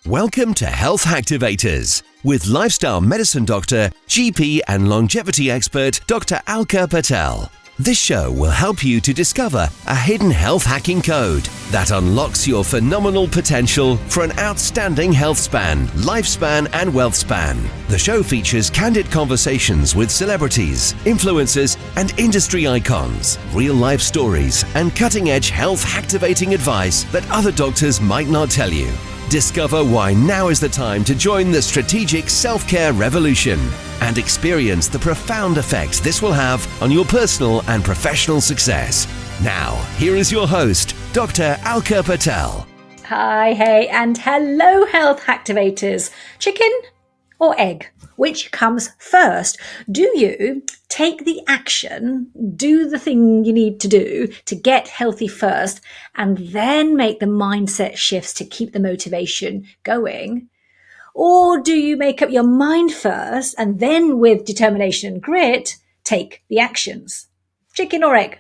Welcome to Health Hacktivators with lifestyle medicine doctor, GP and longevity expert Dr. Alka Patel. This show will help you to discover a hidden health hacking code that unlocks your phenomenal potential for an outstanding health span, lifespan and wealth span. The show features candid conversations with celebrities, influencers and industry icons, real life stories and cutting edge health activating advice that other doctors might not tell you. Discover why now is the time to join the strategic self-care revolution and experience the profound effects this will have on your personal and professional success. Now, here is your host, Dr. Alka Patel. Hi, hey, and hello, Health Hacktivators. Chicken or egg? Which comes first? Do you take the action, do the thing you need to do to get healthy first, and then make the mindset shifts to keep the motivation going? Or do you make up your mind first and then with determination and grit, take the actions? Chicken or egg?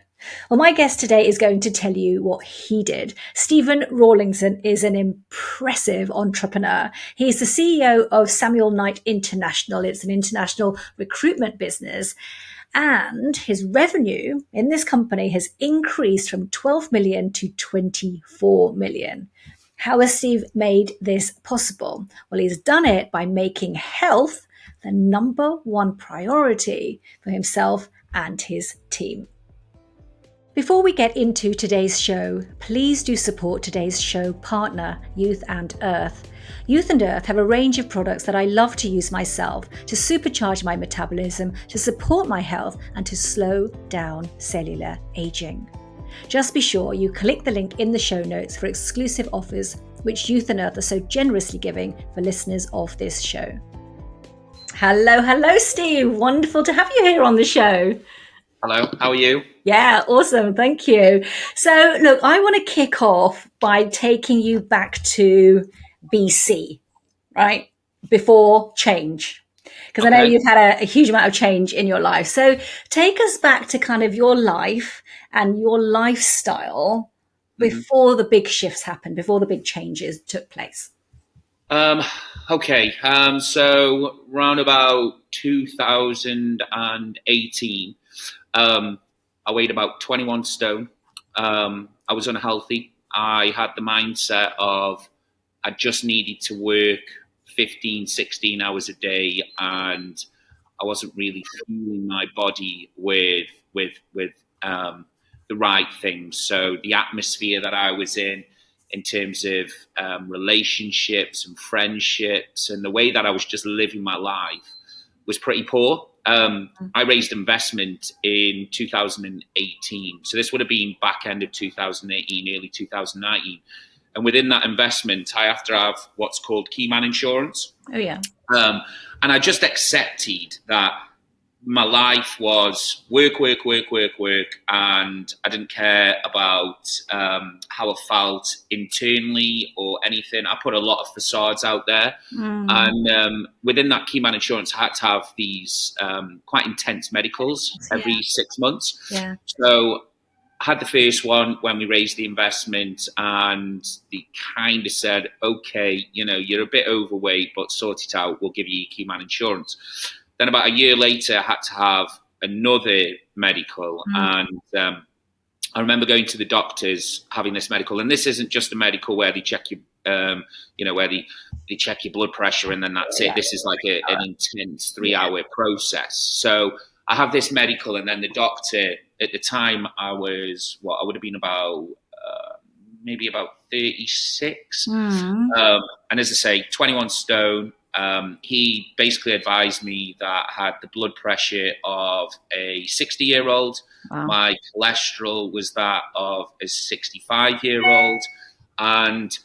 Well, my guest today is going to tell you what he did. Steven Rawlingson is an impressive entrepreneur. He's the CEO of Samuel Knight International. It's an international recruitment business. And his revenue in this company has increased from 12 million to 24 million. How has Steve made this possible? Well, he's done it by making health the number one priority for himself and his team. Before we get into today's show, please do support today's show partner, Youth and Earth. Youth and Earth have a range of products that I love to use myself to supercharge my metabolism, to support my health, and to slow down cellular aging. Just be sure you click the link in the show notes for exclusive offers, which Youth and Earth are so generously giving for listeners of this show. Hello, Steve. Wonderful to have you here on the show. Hello, how are you? Yeah, awesome. Thank you. So, look, I want to kick off by taking you back to BC, right? Before change. Because I know you've had a huge amount of change in your life. So take us back to kind of your life and your lifestyle before the big shifts happened, before the big changes took place. So around about 2018, I weighed about 21 stone. I was unhealthy. I had the mindset of I just needed to work 15, 16 hours a day, and I wasn't really fueling my body with the right things. So the atmosphere that I was in terms of relationships and friendships and the way that I was just living my life was pretty poor. I raised investment in 2018. So this would have been back end of 2018, early 2019. And within that investment, I have to have what's called key man insurance. Oh, yeah. And I just accepted that my life was work. And I didn't care about how I felt internally or anything. I put a lot of facades out there. And within that key man insurance, I had to have these quite intense medicals every 6 months. Yeah. So I had the first one when we raised the investment, and they kind of said, okay, you're a bit overweight, but sort it out. We'll give you key man insurance. Then about a year later, I had to have another medical. And I remember going to the doctors, having this medical. And this isn't just a medical where they check you, where they check your blood pressure and then that's it. This is like an intense 3-hour process. So I have this medical, and then the doctor, at the time I was, I would have been about, maybe about 36. And as I say, 21 stone. He basically advised me that I had the blood pressure of a 60-year-old. Wow. My cholesterol was that of a 65-year-old. And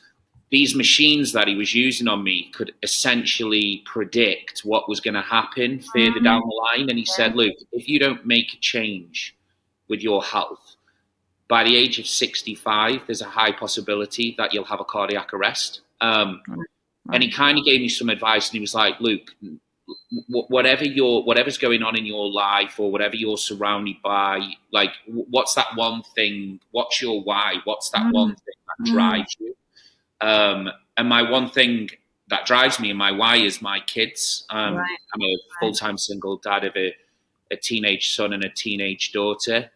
these machines that he was using on me could essentially predict what was going to happen further down the line. And he said, look, if you don't make a change with your health, by the age of 65, there's a high possibility that you'll have a cardiac arrest. And he kind of gave me some advice, and he was like, look, whatever's going on in your life or whatever you're surrounded by, like, what's that one thing? What's your why? What's that one thing that drives you? And my one thing that drives me, and my why is my kids. I'm a full-time single dad of a teenage son and a teenage daughter.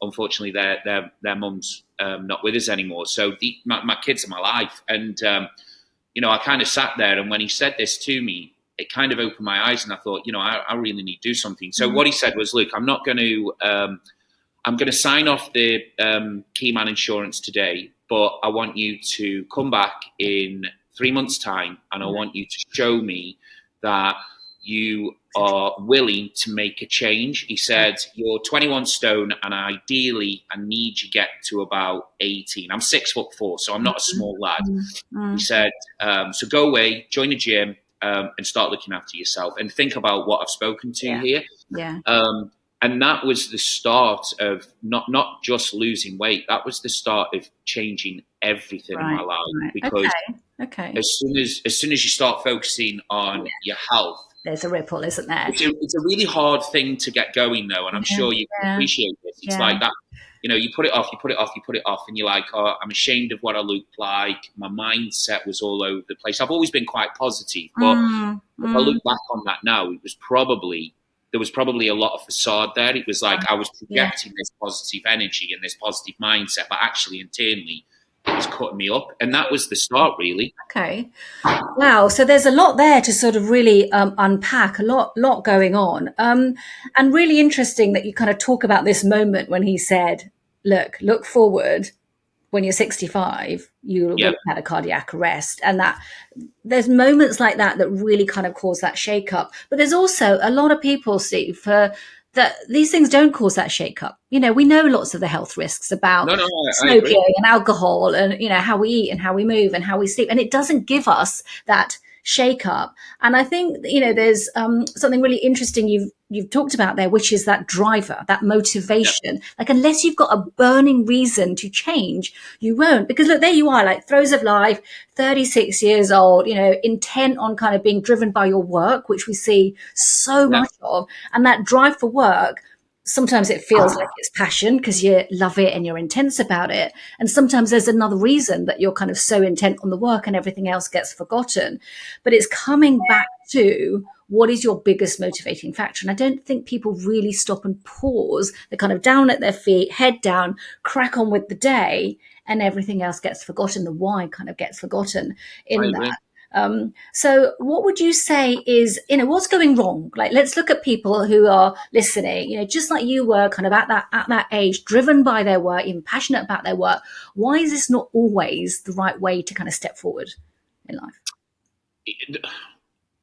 Unfortunately, their mum's not with us anymore. So my kids are my life. And, I kind of sat there, and when he said this to me, it kind of opened my eyes, and I thought, I really need to do something. So what he said was, look, I'm going to sign off the key man insurance today, but I want you to come back in 3 months' time, and I want you to show me that you are willing to make a change. He said, you're 21 stone, and ideally I need you to get to about 18. I'm 6'4", so I'm not a small lad. He said, so go away, join the gym, and start looking after yourself, and think about what I've spoken to here. And that was the start of not just losing weight. That was the start of changing everything in my life. Because as soon as you start focusing on your health, there's a ripple, isn't there? It's a really hard thing to get going, though, and I'm sure you can appreciate this. It's like that. You put it off, and you're like, oh, I'm ashamed of what I look like. My mindset was all over the place. I've always been quite positive, but if I look back on that now, there was probably a lot of facade there. It was like I was projecting this positive energy and this positive mindset, but actually internally it was cutting me up. And that was the start, really. Okay. Wow. So there's a lot there to sort of really unpack, a lot going on. And really interesting that you kind of talk about this moment when he said, look forward. When you're 65, you will have had a cardiac arrest, and that there's moments like that really kind of cause that shake up. But there's also a lot of people, Steve, that these things don't cause that shake up. We know lots of the health risks about smoking and alcohol, and how we eat and how we move and how we sleep, and it doesn't give us that shake up. And I think there's something really interesting you've talked about there, which is that driver, that motivation. Like, unless you've got a burning reason to change, you won't. Because look, there you are, like throes of life, 36 years old, intent on kind of being driven by your work, which we see so much of, and that drive for work. Sometimes it feels like it's passion because you love it and you're intense about it. And sometimes there's another reason that you're kind of so intent on the work and everything else gets forgotten. But it's coming back to what is your biggest motivating factor. And I don't think people really stop and pause. They're kind of down at their feet, head down, crack on with the day, and everything else gets forgotten. The why kind of gets forgotten in that. So what would you say is, what's going wrong? Like, let's look at people who are listening, just like you were kind of at that age, driven by their work, even passionate about their work. Why is this not always the right way to kind of step forward in life?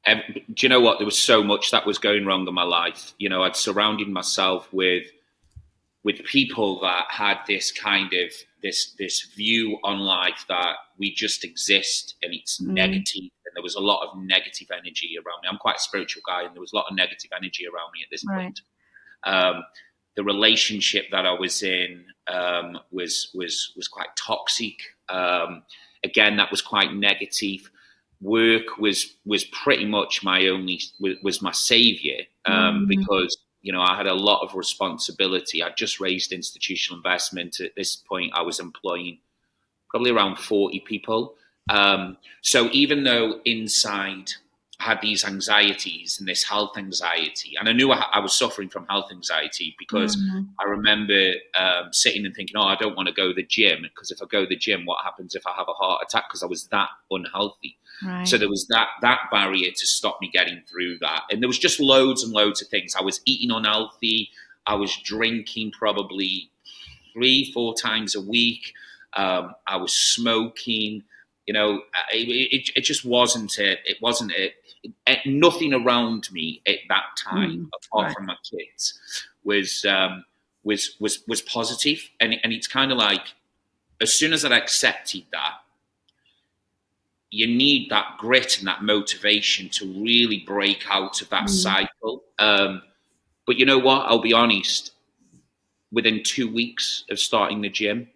Do you know what? There was so much that was going wrong in my life. I'd surrounded myself with people that had this kind of this view on life that we just exist and it's negative, and there was a lot of negative energy around me. I'm quite a spiritual guy, and there was a lot of negative energy around me at this point. The relationship that I was in was quite toxic. Again, that was quite negative. Work was pretty much was my savior, because I had a lot of responsibility. I'd just raised institutional investment. At this point, I was employing probably around 40 people. So even though inside I had these anxieties and this health anxiety, and I knew I was suffering from health anxiety because I remember sitting and thinking, I don't want to go to the gym, because if I go to the gym, what happens if I have a heart attack? Because I was that unhealthy. Right. So there was that barrier to stop me getting through that. And there was just loads and loads of things. I was eating unhealthy. I was drinking probably 3-4 times a week. I was smoking. It just wasn't it. It wasn't it. Nothing around me at that time, apart from my kids, was positive. And it's kind of like, as soon as I accepted that, you need that grit and that motivation to really break out of that cycle. But you know what? I'll be honest. Within 2 weeks of starting the gym,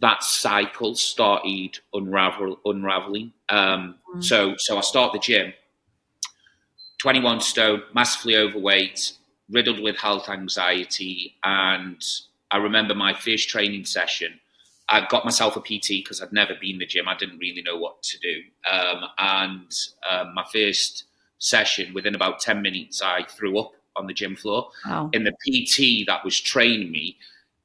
that cycle started unraveling. So I start the gym, 21 stone, massively overweight, riddled with health anxiety. And I remember my first training session I got myself a PT because I'd never been to the gym. I didn't really know what to do. My first session, within about 10 minutes, I threw up on the gym floor. Wow. And the PT that was training me,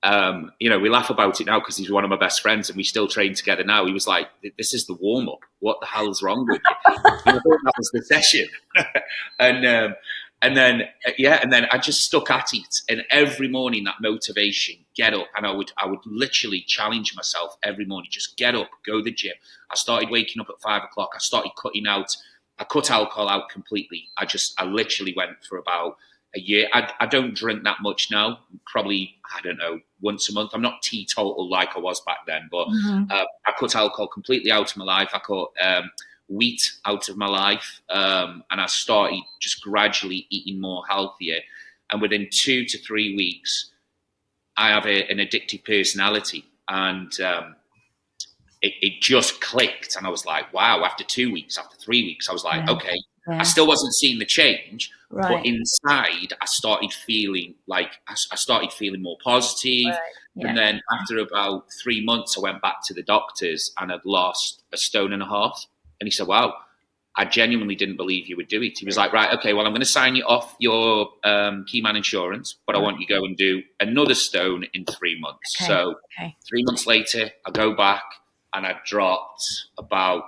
we laugh about it now because he's one of my best friends and we still train together now. He was like, this is the warm-up. What the hell is wrong with you? And I thought that was the session. And then I just stuck at it. And every morning, that motivation, get up. And I would literally challenge myself every morning, just get up, go to the gym. I started waking up at 5 o'clock. I started I cut alcohol out completely. I literally went for about a year. I don't drink that much now, probably, I don't know, once a month. I'm not teetotal like I was back then, but I cut alcohol completely out of my life. I cut wheat out of my life, and I started just gradually eating more healthier. And within 2 to 3 weeks, I have an addictive personality, and it just clicked. And I was like, wow, after 2 weeks, after 3 weeks, I was like, okay, I still wasn't seeing the change, but inside I started feeling like I started feeling more positive. And then after about 3 months, I went back to the doctors and I'd lost 1.5 stone. And he said, wow, I genuinely didn't believe you would do it. He was like, right, okay, well, I'm going to sign you off your key man insurance, but I want you to go and do another stone in 3 months. Okay. So 3 months later, I go back and I dropped about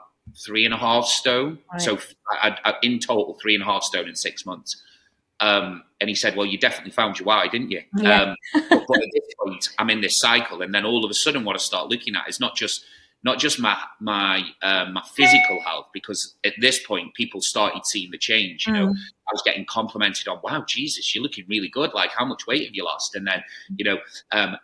3.5 stone. Right. So I in total, 3.5 stone in 6 months. And he said, well, you definitely found your why, didn't you? Yeah. But at this point, I'm in this cycle. And then all of a sudden, what I start looking at is not just my physical health, because at this point people started seeing the change. I was getting complimented on, wow, Jesus, you're looking really good. Like, how much weight have you lost? And then,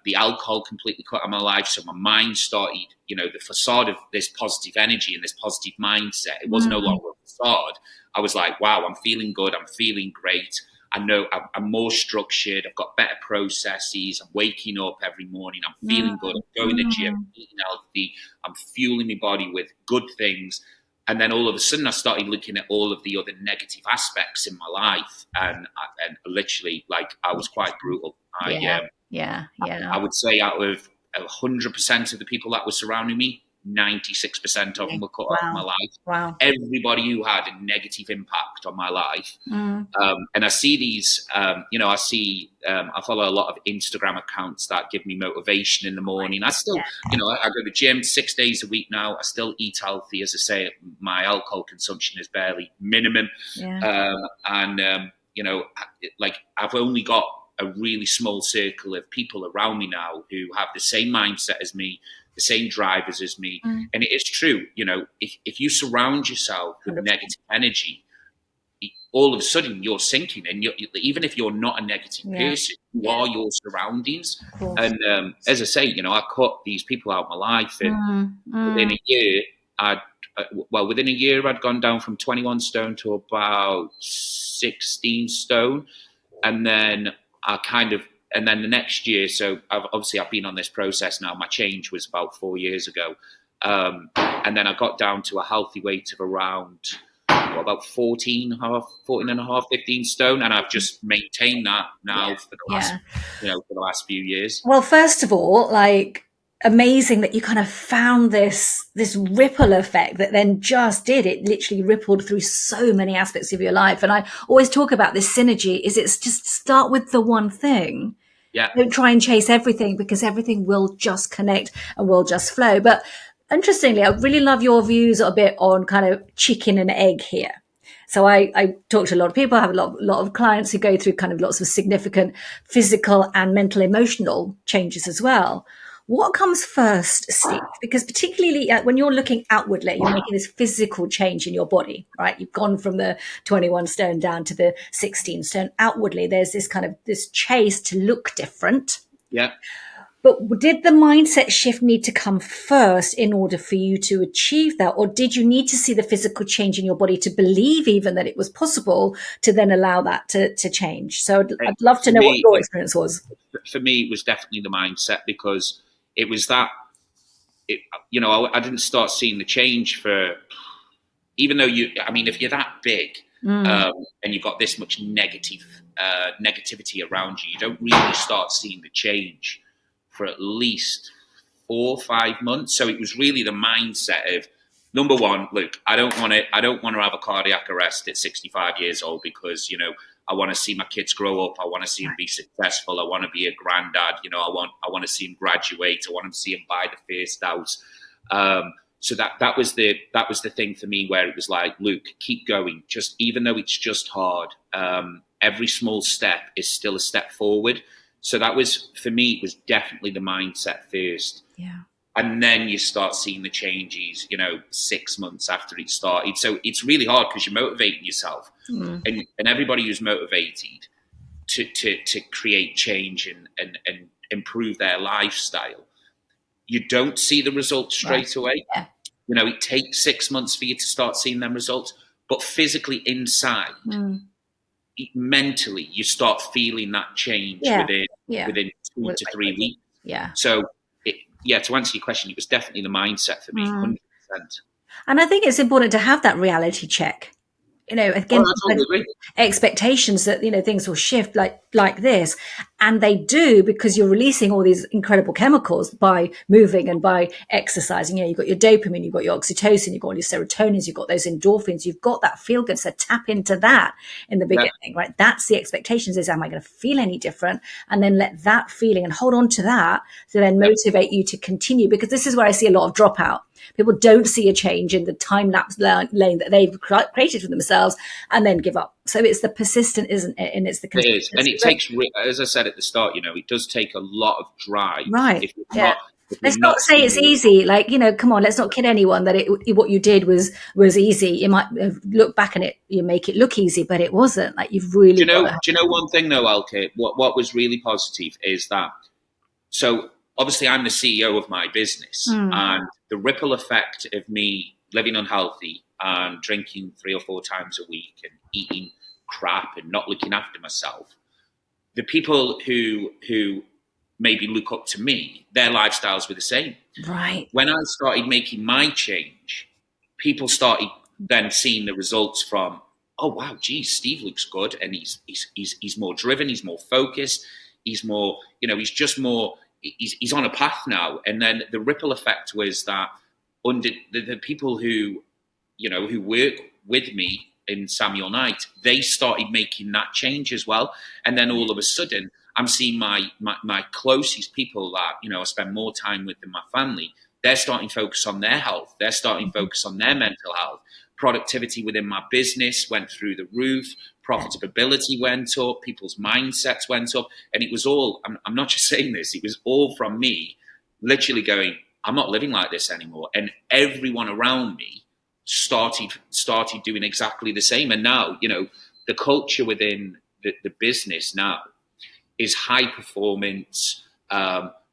the alcohol completely cut out of my life. So my mind started, the facade of this positive energy and this positive mindset, it was no longer a facade. I was like, wow, I'm feeling good. I'm feeling great. I know I'm more structured. I've got better processes. I'm waking up every morning. I'm feeling good. I'm going to the gym, eating healthy. I'm fueling my body with good things. And then all of a sudden, I started looking at all of the other negative aspects in my life. And literally, like, I was quite brutal. I would say out of 100% of the people that were surrounding me, 96% of them were cut out of my life. Wow. Everybody who had a negative impact on my life. And I see these, I follow a lot of Instagram accounts that give me motivation in the morning. I still, I go to the gym 6 days a week now. I still eat healthy. As I say, my alcohol consumption is barely minimum. I've only got a really small circle of people around me now who have the same mindset as me, the same drivers as me. And it is true, if you surround yourself with negative energy, all of a sudden you're sinking. And even if you're not a negative person, you are your surroundings. And as I say, I cut these people out of my life. And within a year, I'd gone down from 21 stone to about 16 stone. And then and then the next year, so I've been on this process now. My change was about 4 years ago. And then I got down to a healthy weight of around about 14 and a half, 15 stone. And I've just maintained that now for the last few years. Well, first of all, amazing that you kind of found this ripple effect that then it literally rippled through so many aspects of your life. And I always talk about this synergy, it's just start with the one thing. Don't try and chase everything, because everything will just connect and will just flow. But interestingly, I really love your views a bit on kind of chicken and egg here. So I talk to a lot of people. I have a lot of clients who go through kind of lots of significant physical and mental, emotional changes as well. What comes first, Steve? Because particularly when you're looking outwardly, you're making this physical change in your body, right? You've gone from the 21 stone down to the 16 stone. Outwardly, there's this chase to look different. Yeah. But did the mindset shift need to come first in order for you to achieve that? Or did you need to see the physical change in your body to believe even that it was possible to then allow that to change? So I'd love to know what your experience was. For me, it was definitely the mindset, because it was that, I didn't start seeing the change for, even though if you're that big and you've got this much negativity around you, you don't really start seeing the change for at least 4 or 5 months. So it was really the mindset of, number one, look, I don't want to have a cardiac arrest at 65 years old because, I want to see my kids grow up. I want to see them be successful. I want to be a granddad. I want to see them graduate. I want to see them buy the first house. So that was the thing for me, where it was like, Luke, keep going. Just even though it's just hard, every small step is still a step forward. So that was, for me, it was definitely the mindset first. Yeah. And then you start seeing the changes, 6 months after it started. So it's really hard because you're motivating yourself, and everybody who's motivated to create change and improve their lifestyle, you don't see the results straight away. Yeah. It takes 6 months for you to start seeing them results, but physically inside, mentally, you start feeling that change within 2 to 3 weeks. Yeah. So, to answer your question, it was definitely the mindset for me, 100%. And I think it's important to have that reality check. Again, expectations that, things will shift like this. And they do, because you're releasing all these incredible chemicals by moving and by exercising. You've got your dopamine, you've got your oxytocin, you've got all your serotonins, you've got those endorphins, you've got that feel good. So tap into that in the beginning, right? That's the expectations, is, am I going to feel any different? And then let that feeling and hold on to that to then motivate you to continue, because this is where I see a lot of dropout. People don't see a change in the time-lapse lane that they've created for themselves and then give up. So it's the persistent, isn't it? And it's the consistency. It is. And it takes, as I said at the start, it does take a lot of drive. Right. Let's not say it's easy. Come on, let's not kid anyone that what you did was easy. You might look back on it, you make it look easy, but it wasn't. You've really. Do you know one thing though, Alka? What was really positive is that. So obviously, I'm the CEO of my business, and the ripple effect of me living unhealthy and drinking 3 or 4 times a week and eating crap and not looking after myself, the people who maybe look up to me, their lifestyles were the same. Right. When I started making my change, people started then seeing the results from, oh wow, geez, Steve looks good, and he's more driven, he's more focused, he's more, he's just more. He's on a path now. And then the ripple effect was that under the people who work with me in Samuel Knight, they started making that change as well. And then all of a sudden, I'm seeing my closest people that, I spend more time with than my family. They're starting to focus on their health. They're starting to focus on their mental health. Productivity within my business went through the roof. Profitability went up, people's mindsets went up, and it was all, I'm not just saying this, it was all from me literally going, I'm not living like this anymore. And everyone around me started doing exactly the same. And now, the culture within the business now is high performance,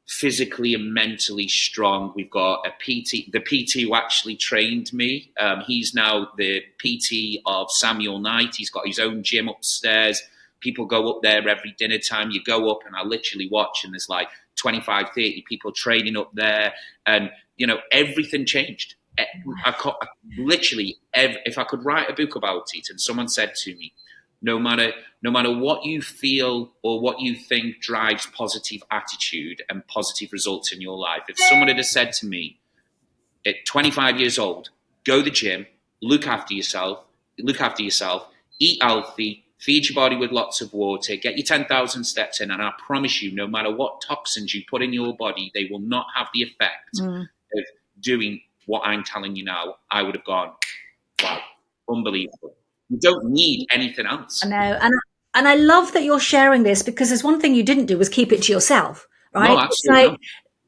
physically and mentally strong. We've got a PT, the PT who actually trained me. He's now the PT of Samuel Knight. He's got his own gym upstairs. People go up there every dinner time. You go up and I literally watch, and there's 25, 30 people training up there. And, everything changed. Literally, if I could write a book about it, and someone said to me, no matter what you feel or what you think drives positive attitude and positive results in your life. If someone had said to me at 25 years old, go to the gym, look after yourself, eat healthy, feed your body with lots of water, get your 10,000 steps in, and I promise you, no matter what toxins you put in your body, they will not have the effect of doing what I'm telling you now, I would have gone, wow, unbelievable. You don't need anything else. I know. And I love that you're sharing this, because there's one thing you didn't do was keep it to yourself, right? No, absolutely not.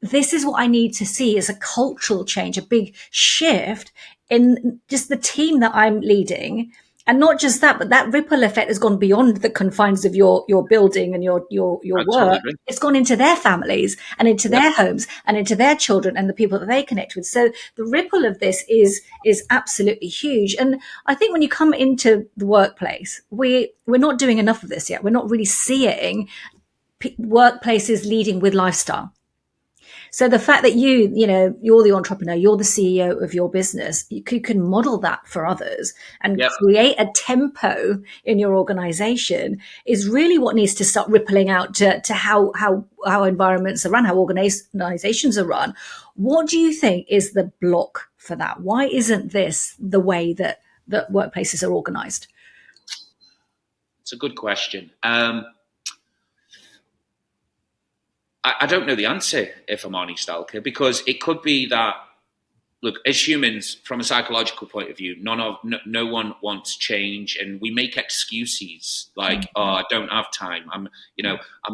This is what I need to see is a cultural change, a big shift in just the team that I'm leading. And not just that, but that ripple effect has gone beyond the confines of your building and your work. It's gone into their families and into their homes and into their children and the people that they connect with. So the ripple of this is absolutely huge. And I think when you come into the workplace, we're not doing enough of this yet. We're not really seeing workplaces leading with lifestyle. So the fact that you're the entrepreneur, you're the CEO of your business, you can model that for others and create a tempo in your organization is really what needs to start rippling out to how environments are run, how organizations are run. What do you think is the block for that? Why isn't this the way that workplaces are organized? It's a good question. I don't know the answer, if I'm honest, Alka, because it could be that, look, as humans, from a psychological point of view, no one wants change, and we make excuses like, "Oh, I don't have time. I'm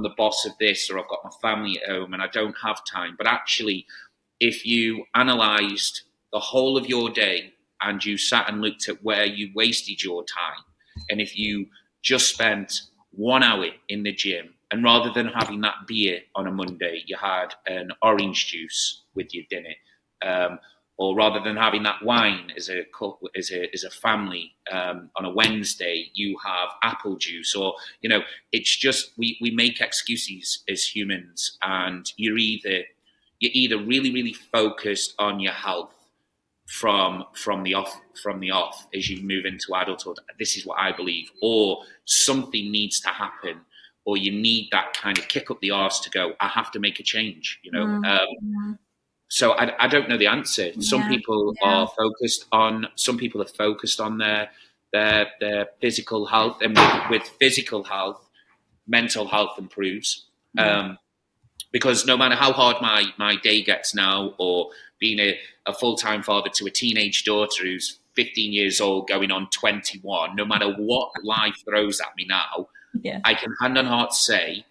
the boss of this, or I've got my family at home, and I don't have time." But actually, if you analysed the whole of your day and you sat and looked at where you wasted your time, and if you just spent 1 hour in the gym, and rather than having that beer on a Monday, you had an orange juice with your dinner, or rather than having that wine as a family on a Wednesday, you have apple juice, or it's just we make excuses as humans, and you're either really, really focused on your health from the off as you move into adulthood. This is what I believe, or something needs to happen, or you need that kind of kick up the arse to go, I have to make a change, So I don't know the answer. Some people are focused on their physical health, and with physical health, mental health improves. Because no matter how hard my day gets now, or being a full-time father to a teenage daughter who's 15 years old going on 21, no matter what life throws at me now, I can hand on heart say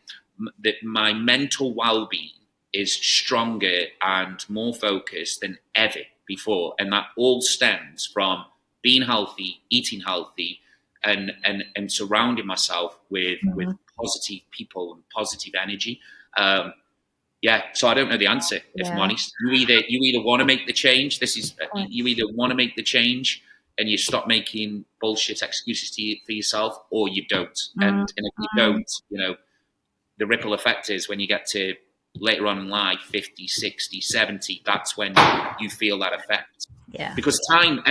that my mental well-being is stronger and more focused than ever before. And that all stems from being healthy, eating healthy, and surrounding myself with positive people and positive energy. So I don't know the answer, if I'm honest. You either want to make the change. You either want to make the change and you stop making bullshit excuses for yourself, or you don't. And if you don't, the ripple effect is when you get to later on in life, 50, 60, 70, that's when you feel that effect. Yeah. Because time,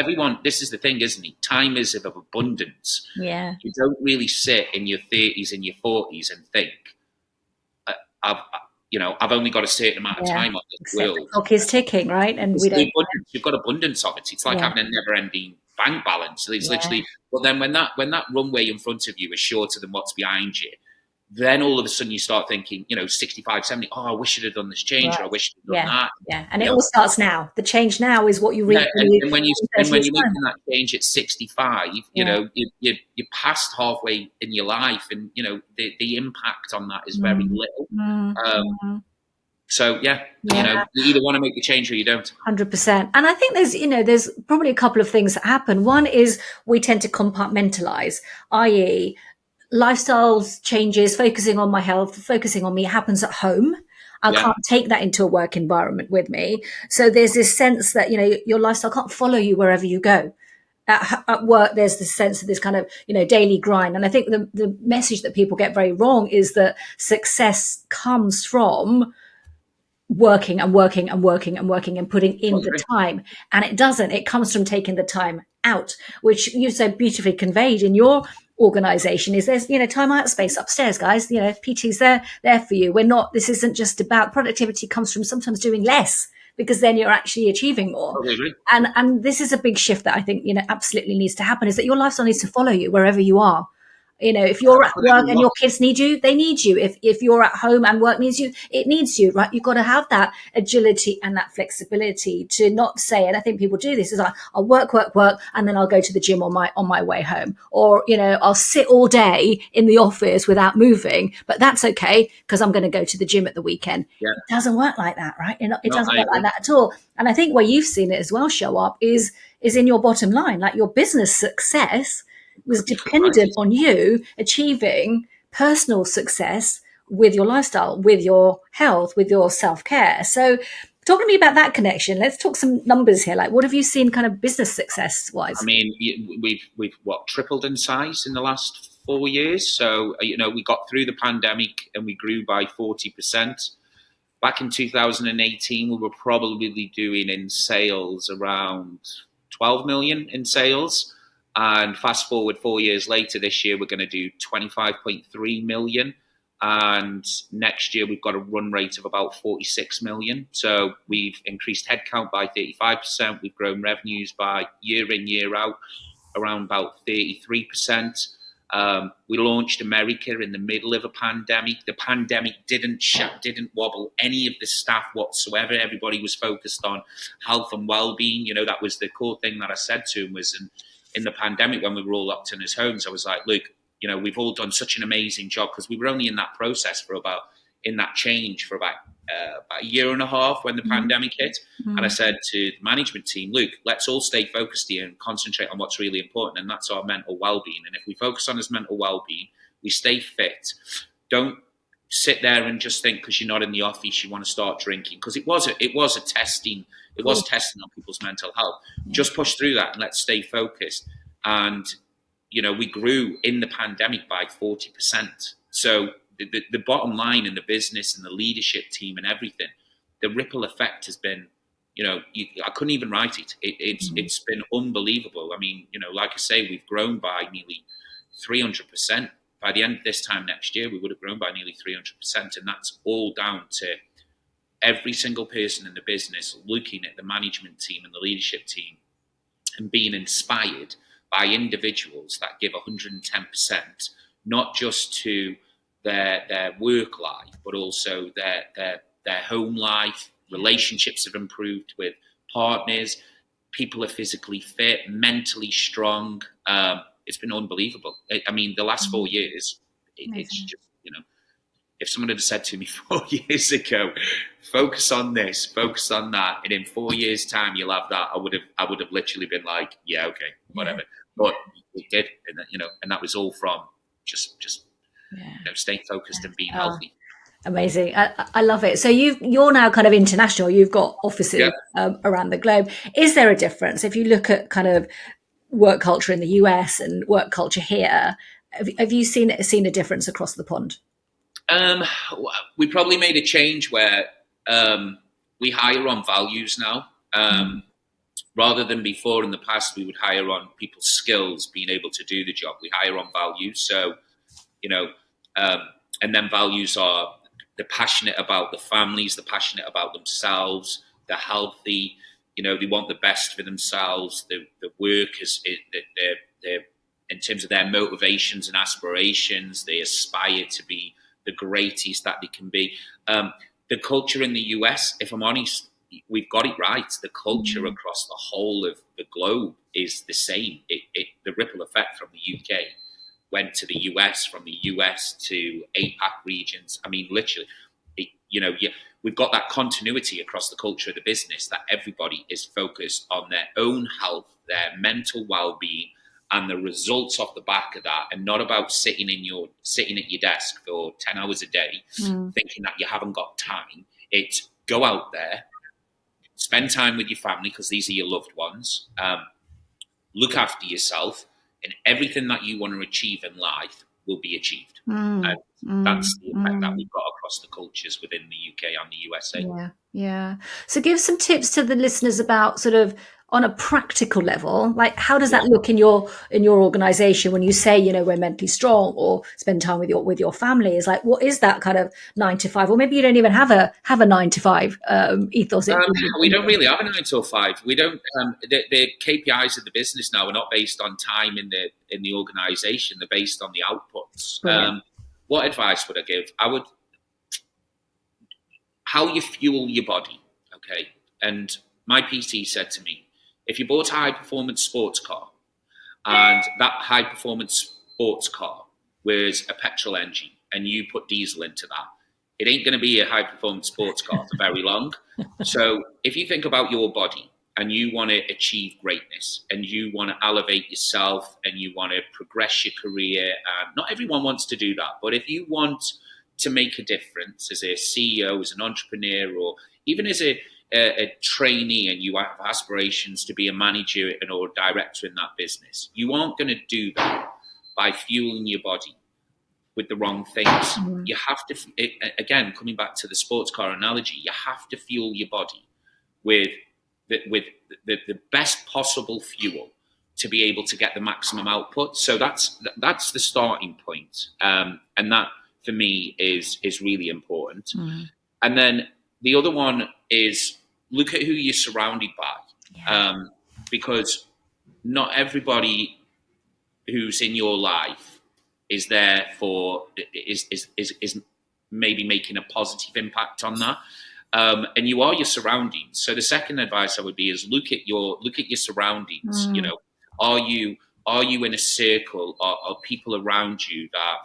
this is the thing, isn't it? Time is of abundance. Yeah. You don't really sit in your 30s and your 40s and think, I've only got a certain amount of time on this wheel. The clock is ticking, right? And you've got abundance of it. It's like having a never-ending bank balance. It's literally. But then when that runway in front of you is shorter than what's behind you, then all of a sudden you start thinking, 65, 70. Oh, I wish I'd have done this change, or I wish I'd done that. Yeah, and it all starts now. The change now is what you reap. And when you're making that change at 65, you're past halfway in your life, and the impact on that is very little. So you either want to make the change or you don't. 100%. And I think there's probably a couple of things that happen. One is we tend to compartmentalize, i.e., lifestyle changes, focusing on my health, focusing on me happens at home. I can't take that into a work environment with me. So there's this sense that, your lifestyle can't follow you wherever you go. At work, there's this sense of this kind of, daily grind. And I think the message that people get very wrong is that success comes from working and working and working and working and putting in the time. And it doesn't. It comes from taking the time out, which you so beautifully conveyed in your organization. Is there's time out space upstairs, guys. PT's there for you. This isn't just about productivity. Comes from sometimes doing less, because then you're actually achieving more. Totally. And this is a big shift that I think absolutely needs to happen, is that your lifestyle needs to follow you wherever you are. If you're at work and your kids need you, they need you. If you're at home and work needs you, it needs you, right? You've got to have that agility and that flexibility to not say, and I think people do this, is like, I'll work, and then I'll go to the gym on my way home. Or, I'll sit all day in the office without moving, but that's okay because I'm going to go to the gym at the weekend. Yeah. It doesn't work like that, right? It doesn't work like that at all. And I think where you've seen it as well show up is in your bottom line, like your business success was dependent on you achieving personal success with your lifestyle, with your health, with your self-care. So talk to me about that connection. Let's talk some numbers here. Like, what have you seen kind of business success-wise? I mean, we've tripled in size in the last 4 years. So, we got through the pandemic and we grew by 40%. back in 2018, we were probably doing in sales around 12 million in sales. And fast forward 4 years later, this year, we're going to do 25.3 million. And next year, we've got a run rate of about 46 million. So we've increased headcount by 35%. We've grown revenues by year in, year out, around about 33%. We launched America in the middle of a pandemic. The pandemic didn't wobble any of the staff whatsoever. Everybody was focused on health and well-being. You know, that was the core thing that I said to him was in the pandemic when we were all locked in his homes. I was like, look, you know, we've all done such an amazing job because we were only in that process for about a year and a half when the pandemic hit. And I said to the management team, look, let's all stay focused here and concentrate on what's really important. And that's our mental well-being. And if we focus on his mental well-being, we stay fit. Don't sit there and just think because you're not in the office, you want to start drinking. Because it was testing on people's mental health. Just push through that and let's stay focused. And you know, we grew in the pandemic by 40%. So the bottom line in the business and the leadership team and everything, the ripple effect has been, you know, I couldn't even write it. It's been unbelievable. I mean, you know, like I say, we've grown by nearly 300%. By the end of this time next year, we would have grown by nearly 300%. And that's all down to every single person in the business looking at the management team and the leadership team and being inspired by individuals that give 110%, not just to their work life, but also their home life. Relationships have improved with partners. People are physically fit, mentally strong. It's been unbelievable. I mean, the last 4 years, it's just, you know, if someone had said to me 4 years ago, focus on this, focus on that, and in 4 years' time you'll have that, I would have literally been like, yeah, okay, whatever. But it did, and you know, and that was all from just you know, staying focused and being healthy. Amazing. I love it. So you're now kind of international. You've got offices around the globe. Is there a difference if you look at kind of work culture in the US and work culture here? Have you seen a difference across the pond? We probably made a change where we hire on values now. Rather than before in the past, we would hire on people's skills, being able to do the job. We hire on values. So, you know, and then values are they're passionate about the families, they're passionate about themselves, they're healthy, you know, they want the best for themselves. The work is, they're in terms of their motivations and aspirations, they aspire to be the greatest that they can be. The culture in the US, if I'm honest, we've got it right. The culture across the whole of the globe is the same. The ripple effect from the UK went to the US, from the US to APAC regions. I mean, literally, we've got that continuity across the culture of the business that everybody is focused on their own health, their mental well-being, and the results off the back of that, and not about sitting at your desk for 10 hours a day thinking that you haven't got time. It's go out there, spend time with your family because these are your loved ones, look after yourself, and everything that you want to achieve in life will be achieved. That's the impact that we've got across the cultures within the UK and the USA. Yeah. So give some tips to the listeners about sort of on a practical level, like how does that look in your organization when you say, you know, we're mentally strong or spend time with your family? Is like, what is that kind of 9 to 5? Or maybe you don't even have a 9 to 5 ethos. We don't really have a 9 to 5. We don't. The KPIs of the business now are not based on time in the organization. They're based on the outputs. What advice would I give? How you fuel your body, okay? And my PT said to me, if you bought a high-performance sports car and that high-performance sports car was a petrol engine and you put diesel into that, it ain't going to be a high-performance sports car for very long. So if you think about your body and you want to achieve greatness and you want to elevate yourself and you want to progress your career, and not everyone wants to do that, but if you want to make a difference as a CEO, as an entrepreneur, or even as a trainee and you have aspirations to be a manager or a director in that business, you aren't going to do that by fueling your body with the wrong things. You have to, again, coming back to the sports car analogy, you have to fuel your body with the best possible fuel to be able to get the maximum output. So that's the starting point. And that for me is really important. And then the other one is look at who you're surrounded by, because not everybody who's in your life is there for is maybe making a positive impact on that. And you are your surroundings. So the second advice I would be is look at your surroundings. You know, are you in a circle? Are people around you that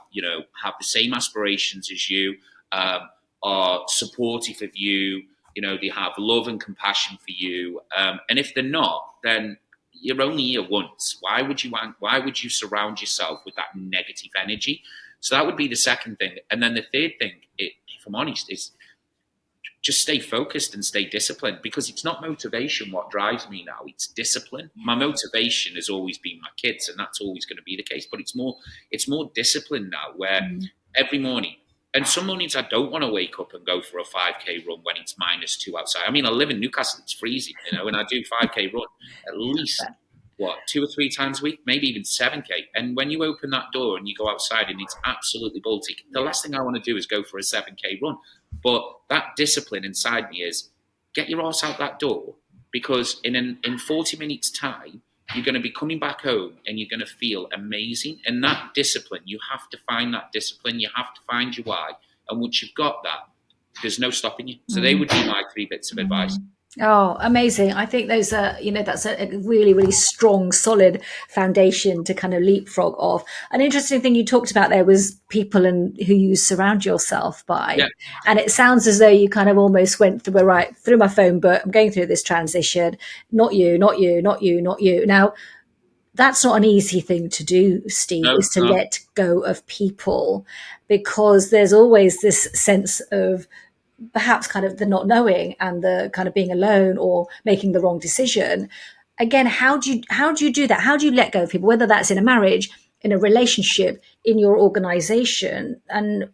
have the same aspirations as you, are supportive of you? You know, they have love and compassion for you. And if they're not, then you're only here once. Why would you surround yourself with that negative energy? So that would be the second thing. And then the third thing, if I'm honest, is just stay focused and stay disciplined, because it's not motivation what drives me now, it's discipline. My motivation has always been my kids, and that's always going to be the case, but it's more discipline now, where every morning, and some mornings I don't want to wake up and go for a 5K run when it's -2 outside. I mean, I live in Newcastle, it's freezing, and I do 5K run at least 2 or 3 times a week, maybe even 7K. And when you open that door and you go outside and it's absolutely Baltic, the last thing I want to do is go for a 7K run. But that discipline inside me is get your ass out that door, because in 40 minutes time, you're going to be coming back home and you're going to feel amazing. And that discipline, you have to find that discipline. You have to find your why. And once you've got that, there's no stopping you. So they would be my 3 bits of advice. Oh, amazing. I think those are, that's a really, really strong, solid foundation to kind of leapfrog off. An interesting thing you talked about there was people and who you surround yourself by. Yeah. And it sounds as though you kind of almost went through my phone book. I'm going through this transition. Not you, not you, not you, not you. Now, that's not an easy thing to do, Steve, is to let go of people, because there's always this sense of perhaps kind of the not knowing and the kind of being alone or making the wrong decision. Again, how do you do that? How do you let go of people, whether that's in a marriage, in a relationship, in your organization, and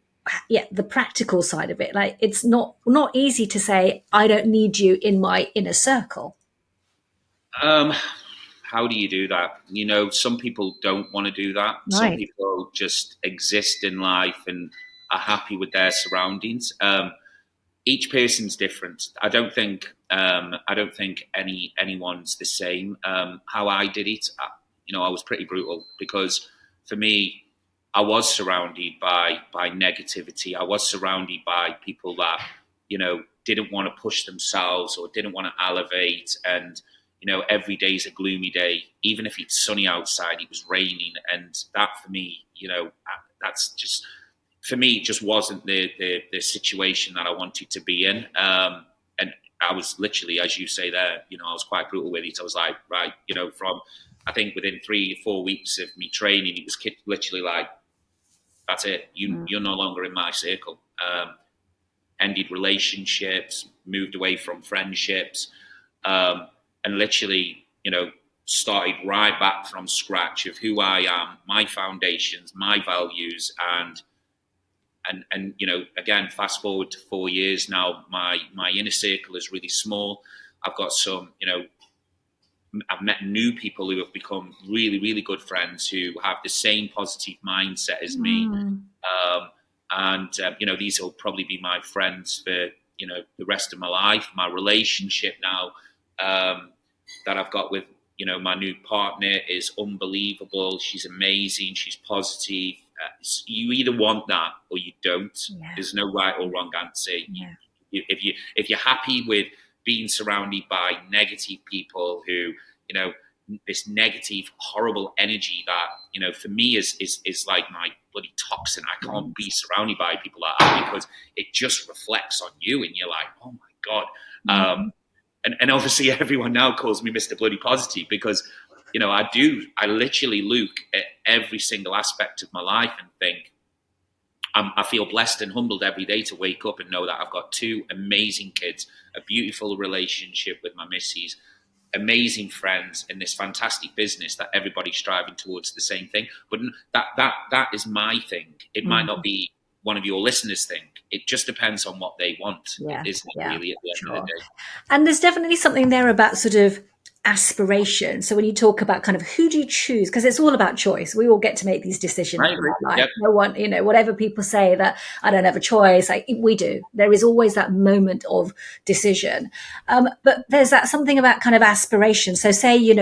the practical side of it? Like, it's not easy to say, I don't need you in my inner circle. How do you do that? Some people don't want to do that. Right. Some people just exist in life and are happy with their surroundings. Each person's different. I don't think anyone's the same. How I did it, I was pretty brutal, because for me, I was surrounded by negativity. I was surrounded by people that didn't want to push themselves or didn't want to elevate, and every day's a gloomy day. Even if it's sunny outside, it was raining, and that for me, that's just. For me, it just wasn't the situation that I wanted to be in. And I was literally, as you say there, I was quite brutal with it. I was like, right, from, I think within 3 or 4 weeks of me training, it was literally like, that's it. You're no longer in my circle. Ended relationships, moved away from friendships, and literally, started right back from scratch of who I am, my foundations, my values, and again, fast forward to 4 years now, my inner circle is really small. I've got some, I've met new people who have become really, really good friends who have the same positive mindset as me. These will probably be my friends for, the rest of my life. My relationship now that I've got with, my new partner is unbelievable. She's amazing. She's positive. You either want that or you don't. Yeah. There's no right or wrong answer. Yeah. If you're happy with being surrounded by negative people who, this negative, horrible energy that, for me is like my bloody toxin. I can't be surrounded by people like that, because it just reflects on you, and you're like, oh my God. And obviously everyone now calls me Mr. Bloody Positive, because I literally look at every single aspect of my life and think, I feel blessed and humbled every day to wake up and know that I've got 2 amazing kids, a beautiful relationship with my missus, amazing friends in this fantastic business that everybody's striving towards the same thing. But that is my thing. It might not be one of your listeners' thing. It just depends on what they want, isn't it, really, at the end of the day? And there's definitely something there about sort of aspiration. So when you talk about kind of who do you choose, because it's all about choice. We all get to make these decisions. I agree. No one, whatever people say that I don't have a choice, we do. There is always that moment of decision. But there's that something about kind of aspiration. So say, you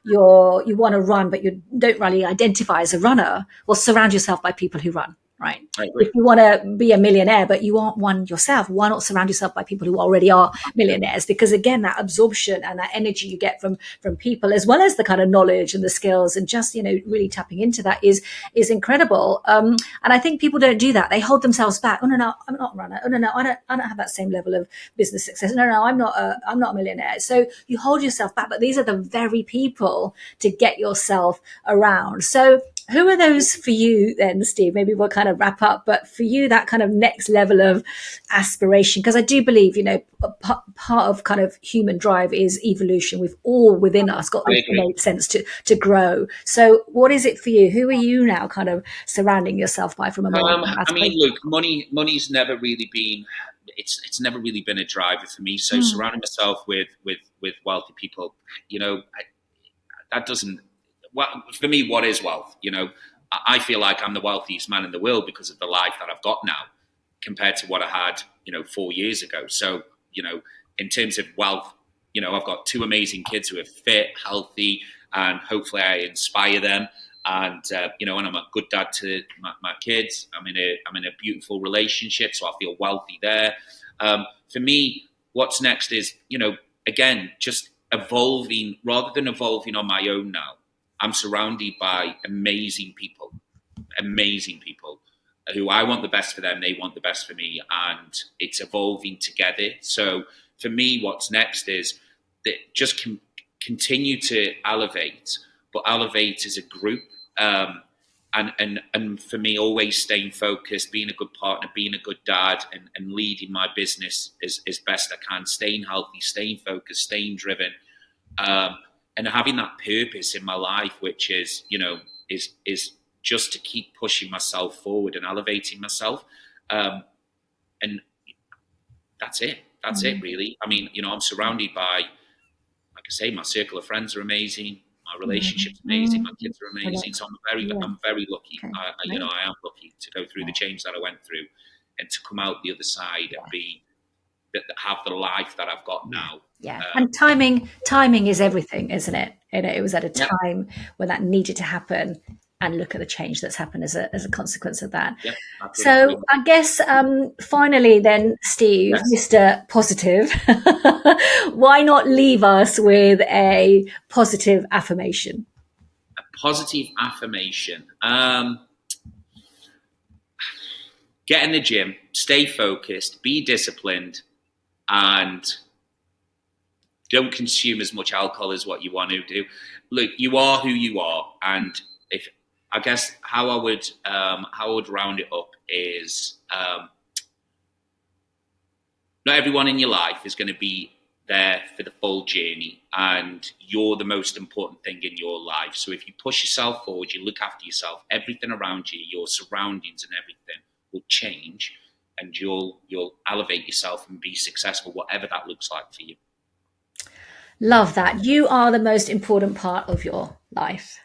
want to run, but you don't really identify as a runner. Well, surround yourself by people who run. Right. If you want to be a millionaire, but you aren't one yourself, why not surround yourself by people who already are millionaires? Because again, that absorption and that energy you get from people, as well as the kind of knowledge and the skills, and just really tapping into that is incredible. And I think people don't do that. They hold themselves back. Oh no, I'm not a runner. Oh no, I don't have that same level of business success. No, I'm not a millionaire. So you hold yourself back. But these are the very people to get yourself around. So who are those for you then, Steve? Maybe we'll kind of wrap up, but for you, that kind of next level of aspiration, because I do believe, part of kind of human drive is evolution. We've all within us got this innate sense to grow. So what is it for you? Who are you now kind of surrounding yourself by from a look, money's never really been, it's never really been a driver for me. So surrounding myself with wealthy people, that doesn't, well, for me, what is wealth? I feel like I'm the wealthiest man in the world because of the life that I've got now compared to what I had, 4 years ago. So, in terms of wealth, I've got 2 amazing kids who are fit, healthy, and hopefully I inspire them. And, and I'm a good dad to my kids. I'm in a beautiful relationship, so I feel wealthy there. For me, what's next is, again, just evolving rather than evolving on my own now. I'm surrounded by amazing people who I want the best for them. They want the best for me, and it's evolving together. So for me, what's next is that just continue to elevate, but elevate as a group. And for me, always staying focused, being a good partner, being a good dad, and leading my business as best I can, staying healthy, staying focused, staying driven. And having that purpose in my life, which is, is just to keep pushing myself forward and elevating myself. And that's it. That's it, really. I mean, I'm surrounded by, like I say, my circle of friends are amazing. My relationship's amazing. My kids are amazing. So I'm very lucky. Okay. I am lucky to go through the change that I went through and to come out the other side and have the life that I've got now. Yeah. And timing is everything, isn't it? It was at a time when that needed to happen, and look at the change that's happened as a consequence of that. Yeah, so I guess finally then, Steve, Mr. Positive, why not leave us with a positive affirmation? A positive affirmation. Get in the gym, stay focused, be disciplined, and don't consume as much alcohol as what you want to do. Look, you are who you are, and I guess how I would round it up is not everyone in your life is going to be there for the full journey, and you're the most important thing in your life. So if you push yourself forward, you look after yourself, everything around you, your surroundings and everything will change, and you'll elevate yourself and be successful, whatever that looks like for you. Love that. You are the most important part of your life.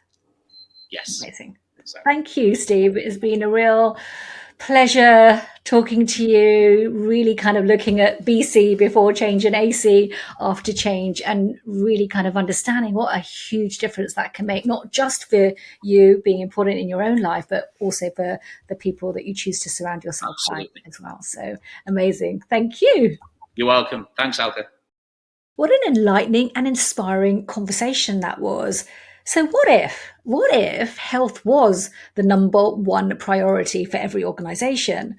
Yes. Amazing. Exactly. Thank you, Steve. It has been a real pleasure talking to you, really kind of looking at BC before change and AC after change, and really kind of understanding what a huge difference that can make, not just for you being important in your own life, but also for the people that you choose to surround yourself by as well. So amazing. Thank you. You're welcome. Thanks, Alka. What an enlightening and inspiring conversation that was. So what if health was the number one priority for every organization?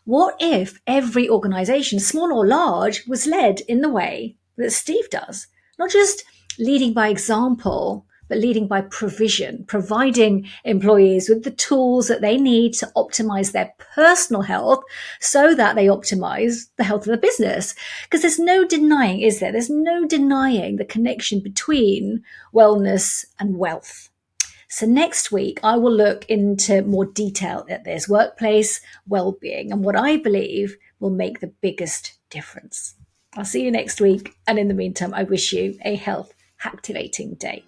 What if every organization, small or large, was led in the way that Steve does? Not just leading by example, but leading by provision, providing employees with the tools that they need to optimize their personal health so that they optimize the health of the business. Because there's no denying, is there? There's no denying the connection between wellness and wealth. So next week, I will look into more detail at this workplace well-being and what I believe will make the biggest difference. I'll see you next week. And in the meantime, I wish you a health activating day.